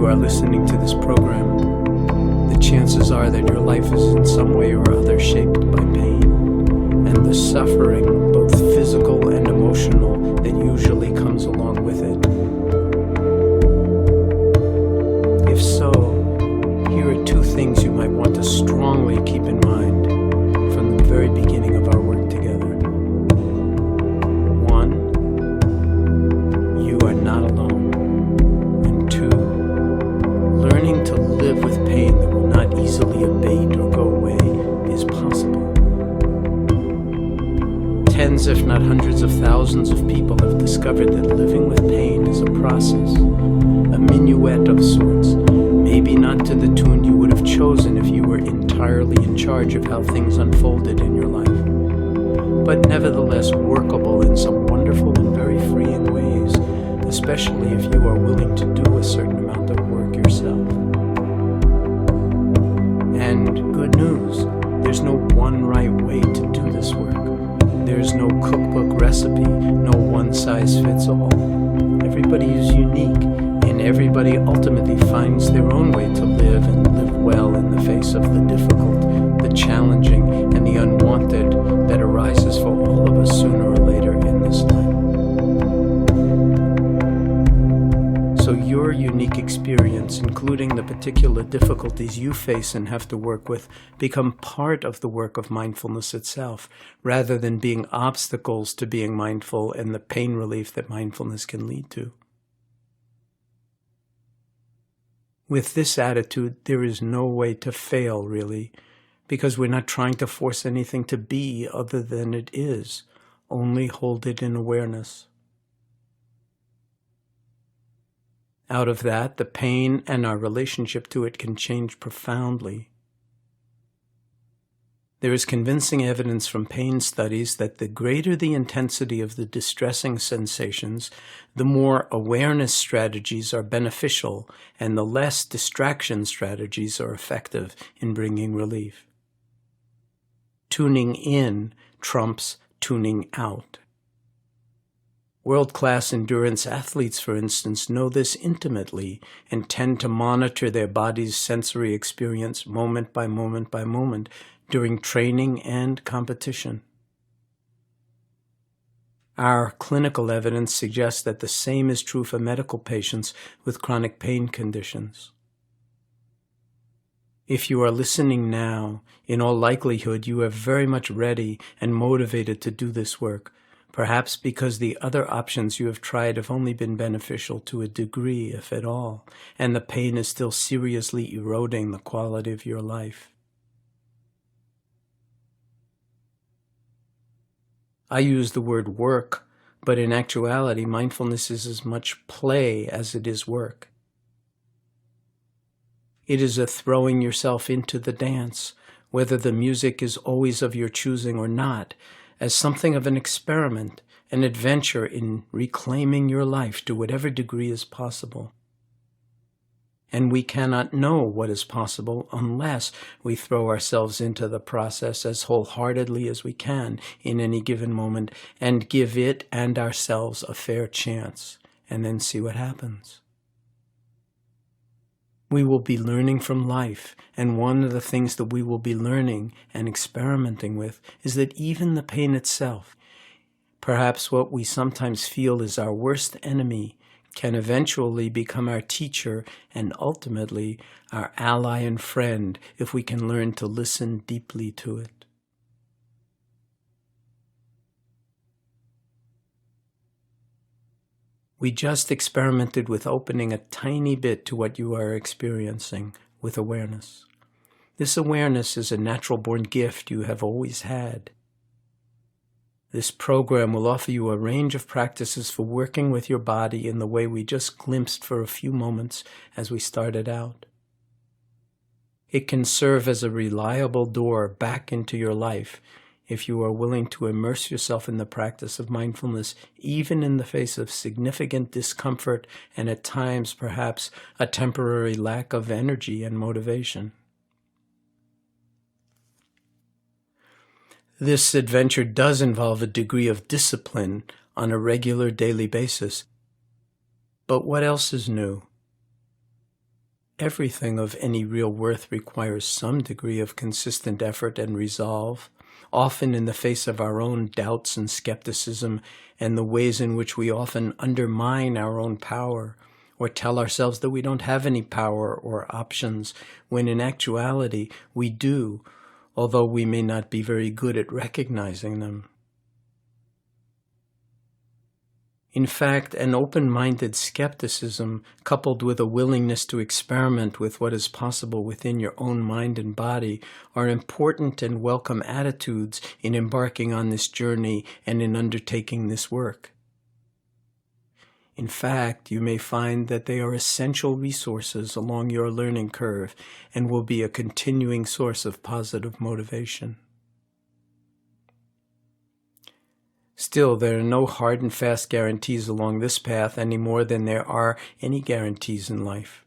are listening to this program, the chances are that your life is in some way or other shaped by pain, and the suffering, both physical and emotional, that usually comes along with it. If so, here are two things you might want to strongly keep in mind from the very beginning of our work together. One, you are not alone. And two, learning to live with pain that will not easily abate or go away is possible. Tens, if not hundreds of thousands of people have discovered that living with pain is a process, a minuet of sorts, maybe not to the tune you would have chosen if you were entirely in charge of how things unfolded in your life, but nevertheless workable in some wonderful and very freeing ways, especially if you are willing to do a certain amount of work yourself. And good news, there's no one right way to do this work. There's no cookbook recipe, no one-size-fits-all. Everybody is unique, and everybody ultimately finds their own way to live and live well in the face of the difficult, the challenging, and the unwanted that arises for all of us sooner or later in this life. So your unique experience, including the particular difficulties you face and have to work with, become part of the work of mindfulness itself, rather than being obstacles to being mindful and the pain relief that mindfulness can lead to. With this attitude, there is no way to fail, really, because we're not trying to force anything to be other than it is. Only hold it in awareness. Out of that, the pain and our relationship to it can change profoundly. There is convincing evidence from pain studies that the greater the intensity of the distressing sensations, the more awareness strategies are beneficial and the less distraction strategies are effective in bringing relief. Tuning in trumps tuning out. World-class endurance athletes, for instance, know this intimately and tend to monitor their body's sensory experience moment by moment by moment during training and competition. Our clinical evidence suggests that the same is true for medical patients with chronic pain conditions. If you are listening now, in all likelihood you are very much ready and motivated to do this work, perhaps because the other options you have tried have only been beneficial to a degree, if at all, and the pain is still seriously eroding the quality of your life. I use the word work, but in actuality, mindfulness is as much play as it is work. It is a throwing yourself into the dance, whether the music is always of your choosing or not, as something of an experiment, an adventure in reclaiming your life to whatever degree is possible. And we cannot know what is possible unless we throw ourselves into the process as wholeheartedly as we can in any given moment and give it and ourselves a fair chance, and then see what happens. We will be learning from life, and one of the things that we will be learning and experimenting with is that even the pain itself, perhaps what we sometimes feel is our worst enemy, can eventually become our teacher and ultimately our ally and friend if we can learn to listen deeply to it. We just experimented with opening a tiny bit to what you are experiencing with awareness. This awareness is a natural-born gift you have always had. This program will offer you a range of practices for working with your body in the way we just glimpsed for a few moments as we started out. It can serve as a reliable door back into your life if you are willing to immerse yourself in the practice of mindfulness, even in the face of significant discomfort and at times perhaps a temporary lack of energy and motivation. This adventure does involve a degree of discipline on a regular daily basis. But what else is new? Everything of any real worth requires some degree of consistent effort and resolve, often in the face of our own doubts and skepticism and the ways in which we often undermine our own power or tell ourselves that we don't have any power or options, when in actuality we do, although we may not be very good at recognizing them. In fact, an open-minded skepticism, coupled with a willingness to experiment with what is possible within your own mind and body, are important and welcome attitudes in embarking on this journey and in undertaking this work. In fact, you may find that they are essential resources along your learning curve and will be a continuing source of positive motivation. Still, there are no hard and fast guarantees along this path any more than there are any guarantees in life.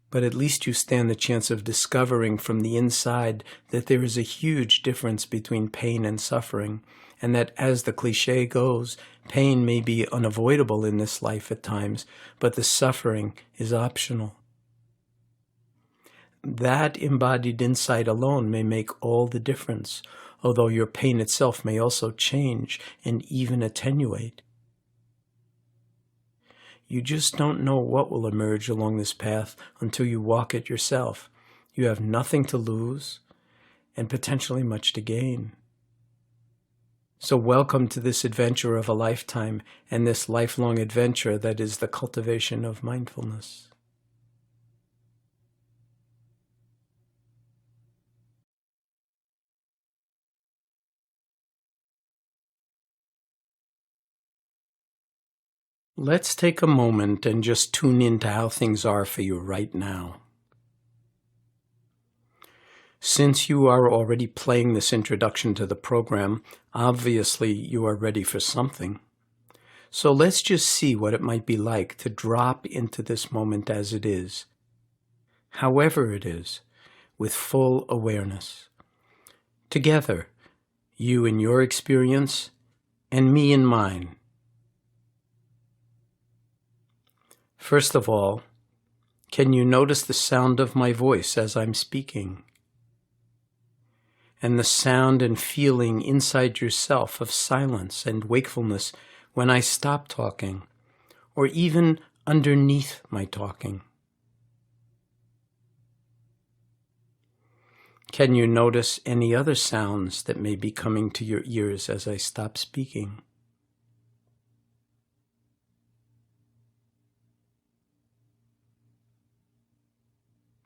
But at least you stand the chance of discovering from the inside that there is a huge difference between pain and suffering, and that, as the cliche goes, pain may be unavoidable in this life at times, but the suffering is optional. That embodied insight alone may make all the difference, although your pain itself may also change and even attenuate. You just don't know what will emerge along this path until you walk it yourself. You have nothing to lose and potentially much to gain. So welcome to this adventure of a lifetime and this lifelong adventure that is the cultivation of mindfulness. Let's take a moment and just tune into how things are for you right now. Since you are already playing this introduction to the program, obviously you are ready for something. So let's just see what it might be like to drop into this moment as it is, however it is, with full awareness. Together, you in your experience and me in mine. First of all, can you notice the sound of my voice as I'm speaking? And the sound and feeling inside yourself of silence and wakefulness when I stop talking, or even underneath my talking? Can you notice any other sounds that may be coming to your ears as I stop speaking?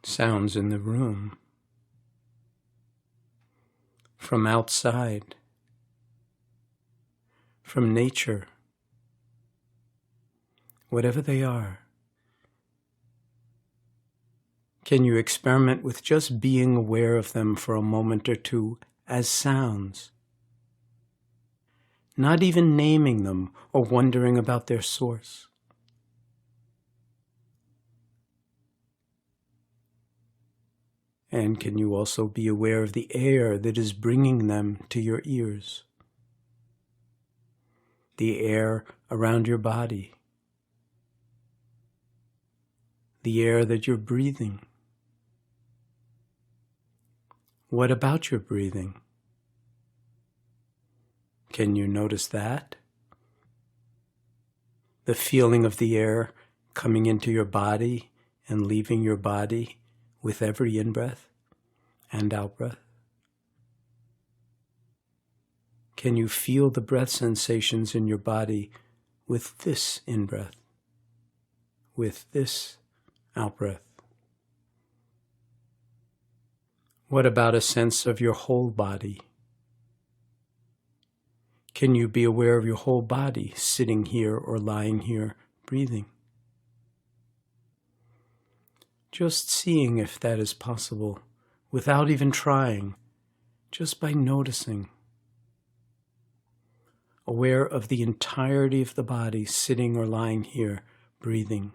Sounds in the room, from outside, from nature, whatever they are. Can you experiment with just being aware of them for a moment or two as sounds? Not even naming them or wondering about their source. And can you also be aware of the air that is bringing them to your ears? The air around your body. The air that you're breathing. What about your breathing? Can you notice that? The feeling of the air coming into your body and leaving your body with every in-breath and out-breath? Can you feel the breath sensations in your body with this in-breath, with this out-breath? What about a sense of your whole body? Can you be aware of your whole body sitting here or lying here, breathing? Just seeing if that is possible, without even trying, just by noticing. Aware of the entirety of the body sitting or lying here, breathing.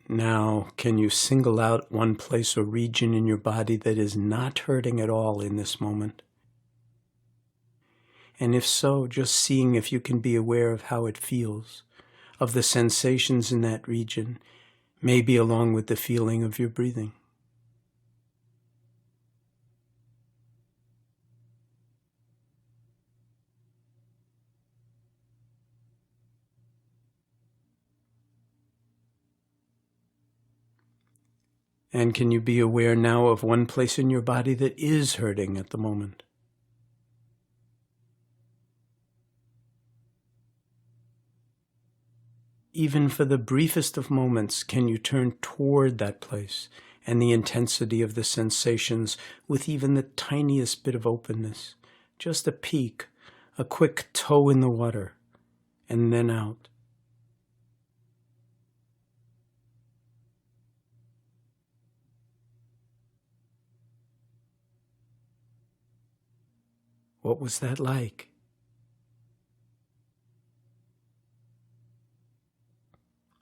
Now, can you single out one place or region in your body that is not hurting at all in this moment? And if so, just seeing if you can be aware of how it feels, of the sensations in that region, maybe along with the feeling of your breathing. And can you be aware now of one place in your body that is hurting at the moment? Even for the briefest of moments, can you turn toward that place and the intensity of the sensations with even the tiniest bit of openness? Just a peek, a quick toe in the water, and then out. What was that like?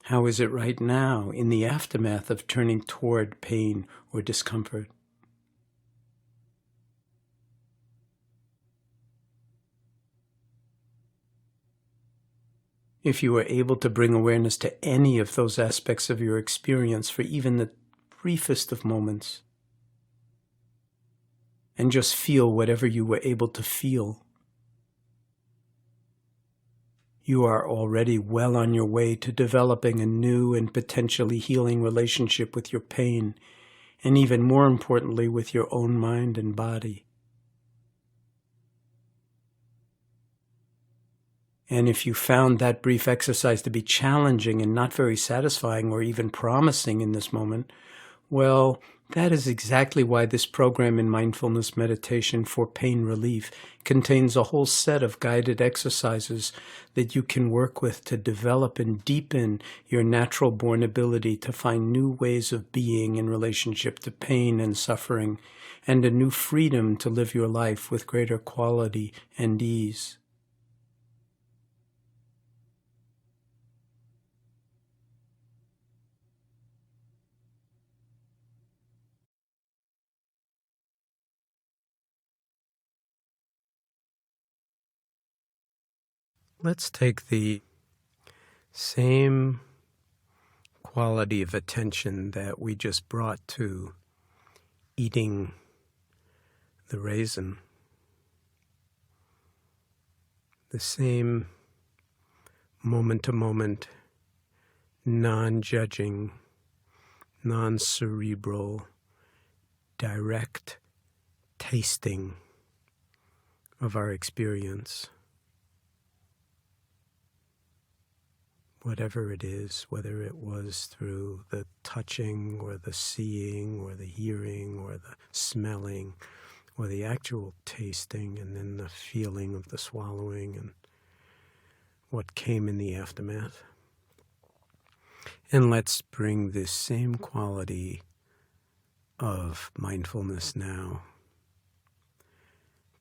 How is it right now in the aftermath of turning toward pain or discomfort? If you were able to bring awareness to any of those aspects of your experience for even the briefest of moments, and just feel whatever you were able to feel, you are already well on your way to developing a new and potentially healing relationship with your pain, and even more importantly, with your own mind and body. And if you found that brief exercise to be challenging and not very satisfying or even promising in this moment, well, that is exactly why this program in mindfulness meditation for pain relief contains a whole set of guided exercises that you can work with to develop and deepen your natural born ability to find new ways of being in relationship to pain and suffering, and a new freedom to live your life with greater quality and ease. Let's take the same quality of attention that we just brought to eating the raisin, the same moment-to-moment, non-judging, non-cerebral, direct tasting of our experience. Whatever it is, whether it was through the touching or the seeing or the hearing or the smelling or the actual tasting, and then the feeling of the swallowing and what came in the aftermath. And let's bring this same quality of mindfulness now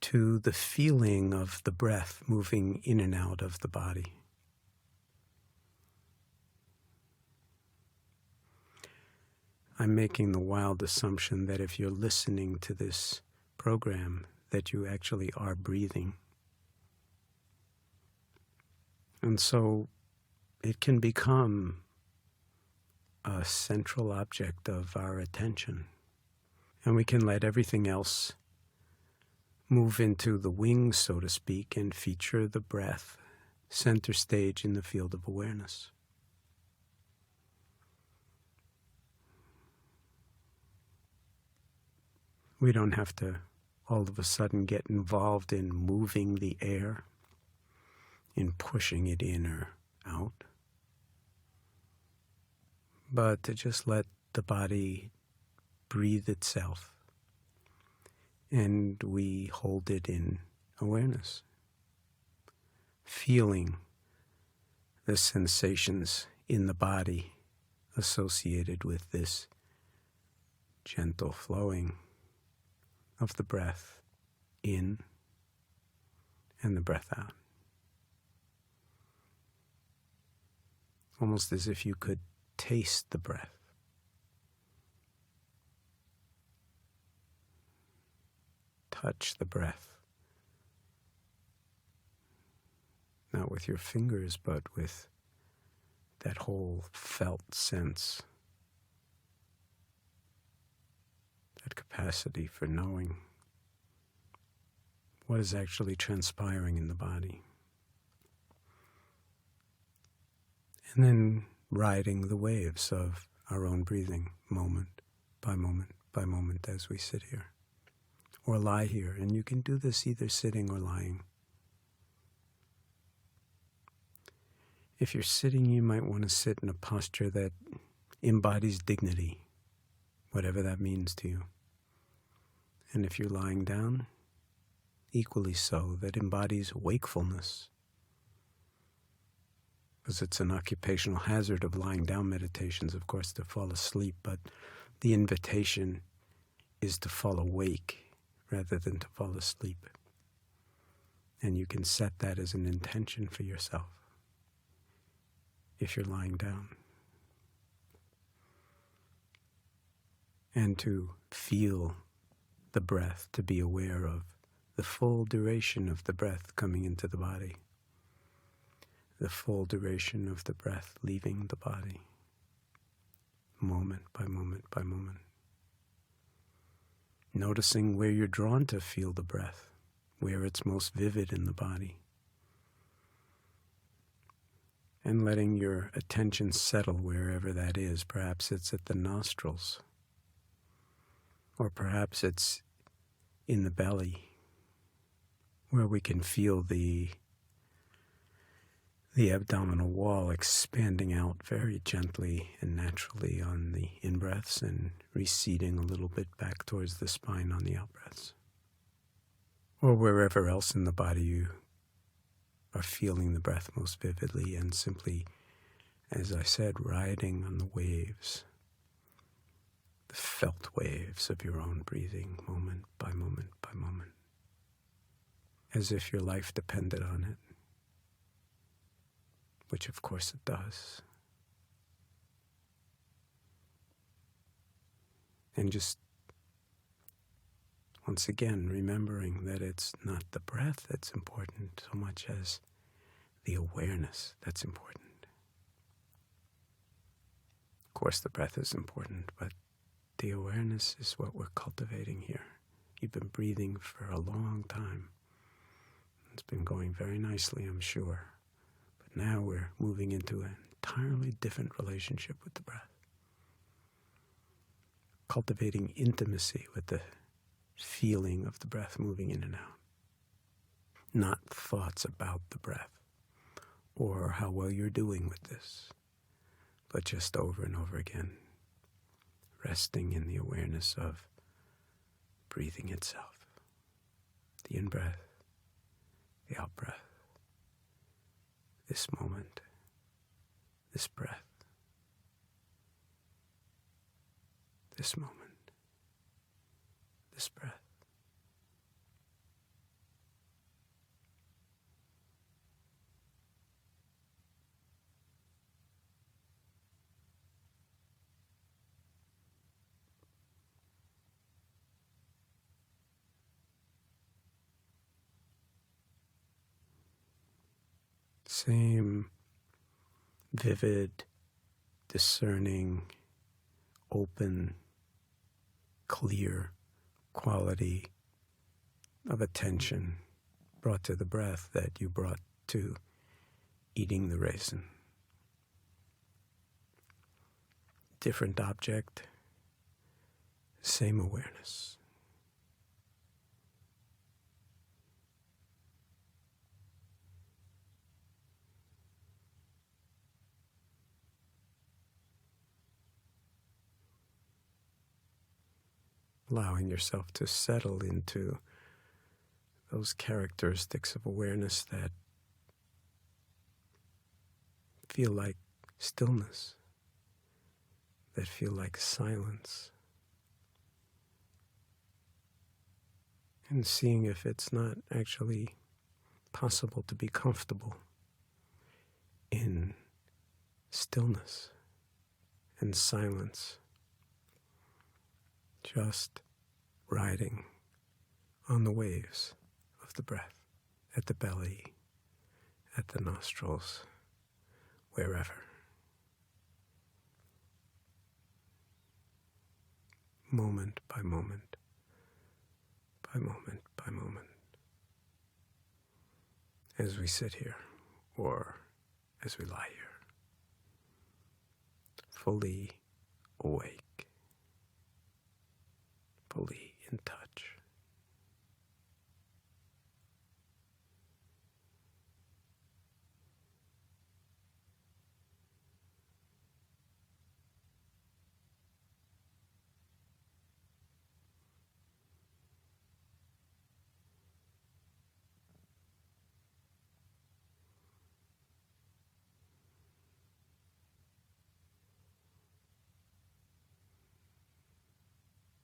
to the feeling of the breath moving in and out of the body. I'm making the wild assumption that if you're listening to this program, that you actually are breathing. And so it can become a central object of our attention. And we can let everything else move into the wings, so to speak, and feature the breath center stage in the field of awareness. We don't have to all of a sudden get involved in moving the air, in pushing it in or out, but to just let the body breathe itself, and we hold it in awareness, feeling the sensations in the body associated with this gentle flowing of the breath in and the breath out. Almost as if you could taste the breath. Touch the breath. Not with your fingers, but with that whole felt sense. That capacity for knowing what is actually transpiring in the body. And then riding the waves of our own breathing, moment by moment by moment as we sit here or lie here. And you can do this either sitting or lying. If you're sitting, you might want to sit in a posture that embodies dignity, whatever that means to you. And if you're lying down, equally so, that embodies wakefulness. Because it's an occupational hazard of lying down meditations, of course, to fall asleep, but the invitation is to fall awake rather than to fall asleep. And you can set that as an intention for yourself if you're lying down. And to feel the breath, to be aware of the full duration of the breath coming into the body, the full duration of the breath leaving the body, moment by moment by moment. Noticing where you're drawn to feel the breath, where it's most vivid in the body. And letting your attention settle wherever that is. Perhaps it's at the nostrils, or perhaps it's in the belly, where we can feel the abdominal wall expanding out very gently and naturally on the in-breaths and receding a little bit back towards the spine on the out-breaths. Or wherever else in the body you are feeling the breath most vividly, and simply, as I said, riding on the waves, the felt waves of your own breathing, moment by moment by moment, as if your life depended on it, which of course it does. And just once again remembering that it's not the breath that's important so much as the awareness that's important. Of course the breath is important, but the awareness is what we're cultivating here. You've been breathing for a long time. It's been going very nicely, I'm sure. But now we're moving into an entirely different relationship with the breath. Cultivating intimacy with the feeling of the breath moving in and out. Not thoughts about the breath or how well you're doing with this, but just over and over again, resting in the awareness of breathing itself. The in-breath, the out-breath, this moment, this breath, this moment, this breath. Same vivid, discerning, open, clear quality of attention brought to the breath that you brought to eating the raisin. Different object, same awareness. Allowing yourself to settle into those characteristics of awareness that feel like stillness, that feel like silence, and seeing if it's not actually possible to be comfortable in stillness, and silence, just riding on the waves of the breath at the belly, at the nostrils, wherever. Moment by moment, by moment by moment, as we sit here, or as we lie here, fully awake, fully in touch.